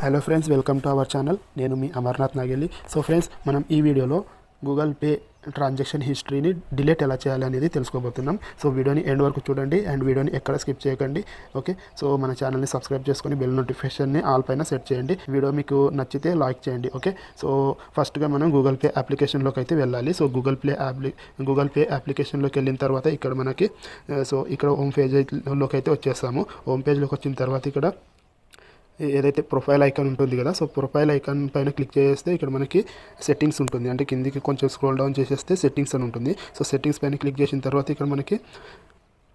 Hello friends, welcome to our channel. నేను మీ Amarnath Nagelli. So friends, మనం ఈ వీడియోలో గూగుల్ పే ట్రాన్సాక్షన్ హిస్టరీని డిలీట్ ఎలా చేయాలి అనేది తెలుసుకోబోతున్నాం. సో వీడియోని ఎండ్ వరకు చూడండి అండ్ వీడియోని ఎక్కడ స్కిప్ చేయకండి. ఓకే, సో మన ఛానల్ని సబ్స్క్రైబ్ చేసుకొని బెల్ నోటిఫికేషన్ని ఆల్ పైన సెట్ చేయండి. వీడియో మీకు నచ్చితే లైక్ చేయండి. ఓకే, సో ఫస్ట్గా మనం గూగుల్ పే అప్లికేషన్లోకి అయితే వెళ్ళాలి. సో గూగుల్ పే అప్లికేషన్లోకి వెళ్ళిన తర్వాత ఇక్కడ మనకి ఇక్కడ హోమ్ పేజ్లోకి అయితే వచ్చేస్తాము. హోమ్ పేజ్లోకి వచ్చిన తర్వాత ఇక్కడ ఏదైతే ప్రొఫైల్ ఐకాన్ ఉంటుంది కదా, సో ప్రొఫైల్ ఐకాన్ పైన క్లిక్ చేస్తే ఇక్కడ మనకి సెట్టింగ్స్ ఉంటుంది. అంటే కిందికి కొంచెం స్క్రోల్ డౌన్ చేసేస్తే సెట్టింగ్స్ అని ఉంటుంది. సో సెట్టింగ్స్ పైన క్లిక్ చేసిన తర్వాత ఇక్కడ మనకి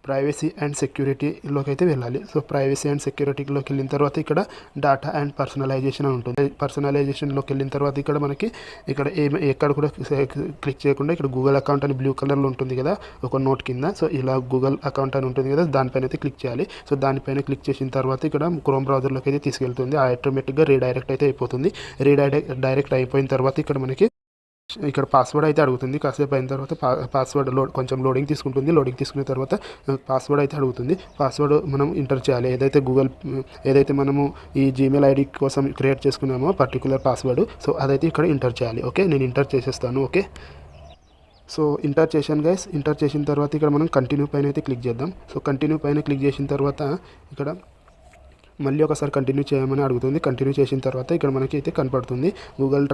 ప్రైవసీ అండ్ సెక్యూరిటీలోకి అయితే వెళ్ళాలి. సో ప్రైవసీ అండ్ సెక్యూరిటీలోకి వెళ్ళిన తర్వాత ఇక్కడ డేటా అండ్ పర్సనలైజేషన్ అని ఉంటుంది. పర్సనలైజేషన్లోకి వెళ్ళిన తర్వాత ఇక్కడ మనకి ఎక్కడ కూడా క్లిక్ చేయకుండా ఇక్కడ గూగుల్ అకౌంట్ అని బ్లూ కలర్లో ఉంటుంది కదా ఒక నోట్ కింద. సో ఇలా గూగుల్ అకౌంట్ అని ఉంటుంది కదా, దానిపైన అయితే క్లిక్ చేయాలి. సో దానిపైన క్లిక్ చేసిన తర్వాత ఇక్కడ క్రోమ్ బ్రౌజర్లోకి అయితే తీసుకెళ్తుంది. ఆటోమేటిక్గా రీడైరెక్ట్ అయితే అయిపోతుంది. రీడైరెక్ట్ అయిపోయిన తర్వాత ఇక్కడ పాస్వర్డ్ అయితే అడుగుతుంది. కాసేపు అయిన తర్వాత పాస్వర్డ్ కొంచెం లోడింగ్ తీసుకుంటుంది. లోడింగ్ తీసుకున్న తర్వాత పాస్వర్డ్ అయితే అడుగుతుంది. పాస్వర్డ్ మనం ఎంటర్ చేయాలి. ఏదైతే మనము ఈ జీమెయిల్ ఐడి కోసం క్రియేట్ చేసుకున్నామో పర్టికులర్ పాస్వర్డ్, సో అదైతే ఇక్కడ ఎంటర్ చేయాలి. ఓకే, నేను ఎంటర్ చేసేస్తాను. ఓకే, సో ఎంటర్ చేశాను గైస్. ఎంటర్ చేసిన తర్వాత ఇక్కడ మనం కంటిన్యూ పైన అయితే క్లిక్ చేద్దాం. సో కంటిన్యూ పైన క్లిక్ చేసిన తర్వాత ఇక్కడ మళ్ళీ ఒకసారి కంటిన్యూ చేయమని అడుగుతుంది. కంటిన్యూ చేసిన తర్వాత ఇక్కడ మనకి అయితే కనపడుతుంది గూగుల్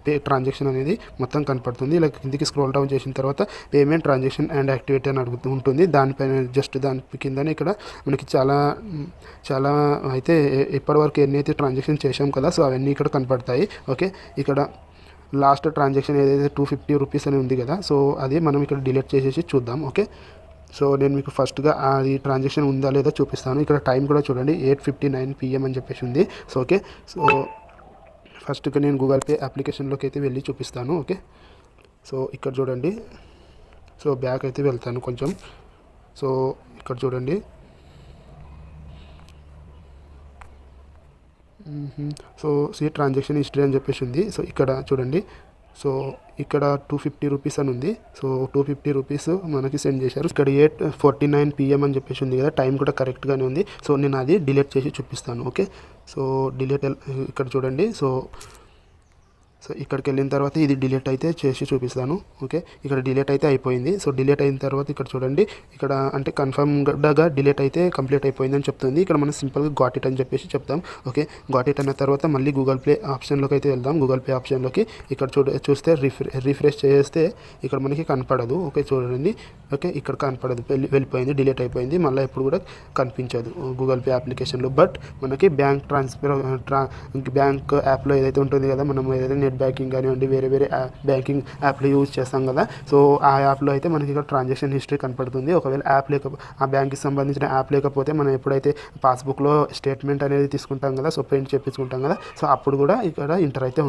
పే ట్రాన్సాక్షన్ అనేది మొత్తం కనపడుతుంది. ఇలా కిందికి స్క్రోల్ డౌన్ చేసిన తర్వాత పేమెంట్ ట్రాన్సాక్షన్ అండ్ యాక్టివేట్ అని అడుగుతూ ఉంటుంది. దానిపైన జస్ట్ దాని కిందనే ఇక్కడ మనకి చాలా అయితే ఇప్పటివరకు ఎన్ని అయితే ట్రాన్సాక్షన్ చేసాం కదా, సో అవన్నీ ఇక్కడ కనపడతాయి. ఓకే, ఇక్కడ లాస్ట్ ట్రాన్సాక్షన్ ఏదైతే 250 రూపీస్ అని ఉంది కదా, సో అది మనం ఇక్కడ డిలీట్ చేసేసి చూద్దాం. ఓకే, సో నేను మీకు ఫస్ట్గా అది ట్రాన్సాక్షన్ ఉందా లేదా చూపిస్తాను. ఇక్కడ టైం కూడా చూడండి, 8:59 PM అని చెప్పేసి ఉంది. సో ఓకే, సో ఫస్ట్గా నేను గూగుల్ పే అప్లికేషన్లోకి అయితే వెళ్ళి చూపిస్తాను. ఓకే, సో ఇక్కడ చూడండి. సో బ్యాక్ అయితే వెళ్తాను కొంచెం. సో ఇక్కడ చూడండి. సో ట్రాన్సాక్షన్ హిస్టరీ అని చెప్పేసి ఉంది. సో ఇక్కడ చూడండి. సో ఇక్కడ 250 రూపీస్ అని ఉంది. సో 250 రూపీస్ మనకి సెండ్ చేశారు. ఇక్కడ 8:49 PM అని చెప్పేసి ఉంది కదా, టైం కూడా కరెక్ట్గానే ఉంది. సో నేను అది డిలీట్ చేసి చూపిస్తాను. ఓకే, సో డిలీట్ ఇక్కడ చూడండి. సో ఇక్కడికి వెళ్ళిన తర్వాత ఇది డిలీట్ అయితే చేసి చూపిస్తాను. ఓకే, ఇక్కడ డిలీట్ అయితే అయిపోయింది. సో డిలీట్ అయిన తర్వాత ఇక్కడ చూడండి. ఇక్కడ అంటే కన్ఫర్మ్గా డిలీట్ అయితే కంప్లీట్ అయిపోయిందని చెప్తుంది. ఇక్కడ మనం సింపుల్గా గాట్ ఇట్ అని చెప్పేసి చెప్తాం. ఓకే, గాట్ ఇట్ అన్న తర్వాత మళ్ళీ గూగుల్ పే ఆప్షన్లోకి అయితే వెళ్దాం. గూగుల్ పే ఆప్షన్లోకి ఇక్కడ చూస్తే రిఫ్రెష్ చేస్తే ఇక్కడ మనకి కనపడదు. ఓకే చూడండి. ఓకే, ఇక్కడ కనపడదు, వెళ్ళిపోయింది, డిలీట్ అయిపోయింది. మళ్ళీ ఎప్పుడు కూడా కనిపించదు గూగుల్ పే అప్లికేషన్లో. బట్ మనకి బ్యాంక్ యాప్లో ఏదైతే ఉంటుంది కదా, మనం ఏదైతే నెట్ బ్యాంకింగ్ కానివ్వండి, వేరే బ్యాంకింగ్ యాప్లో యూజ్ చేస్తాం కదా, సో ఆ యాప్లో అయితే మనకి ఇక్కడ ట్రాన్సాక్షన్ హిస్టరీ కనపడుతుంది. ఒకవేళ ఆ బ్యాంక్కి సంబంధించిన యాప్ లేకపోతే మనం ఎప్పుడైతే పాస్బుక్లో స్టేట్మెంట్ అనేది తీసుకుంటాం కదా, సో ప్రింట్ చేపించుకుంటాం కదా, సో అప్పుడు కూడా ఇక్కడ ఎంటర్ అయితే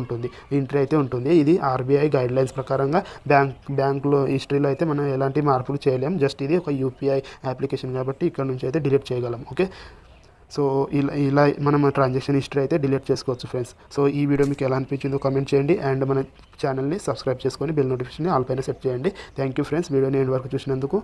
ఉంటుంది. ఇది RBI గైడ్లైన్స్ ప్రకారంగా బ్యాంకులో హిస్టరీలో అయితే మనం ఎలాంటి మార్పులు చేయలేం. జస్ట్ ఇది ఒక UPI అప్లికేషన్ కాబట్టి ఇక్కడ నుంచి అయితే డిలీట్ చేయగలం. ఓకే, సో ఇలా మనం ట్రాన్సాక్షన్ హిస్టరీ అయితే డిలీట్ చేసుకోవచ్చు ఫ్రెండ్స్. సో ఈ వీడియో మీకు ఎలా అనిపించిందో కామెంట్ చేయండి అండ్ మన ఛానల్ని సబ్స్క్రైబ్ చేసుకొని బెల్ నోటిఫికేషన్ ఆల్ పైన సెట్ చేయండి. థ్యాంక్ యూ ఫ్రెండ్స్, వీడియోని ఎండ్ వరకు చూసినందుకు.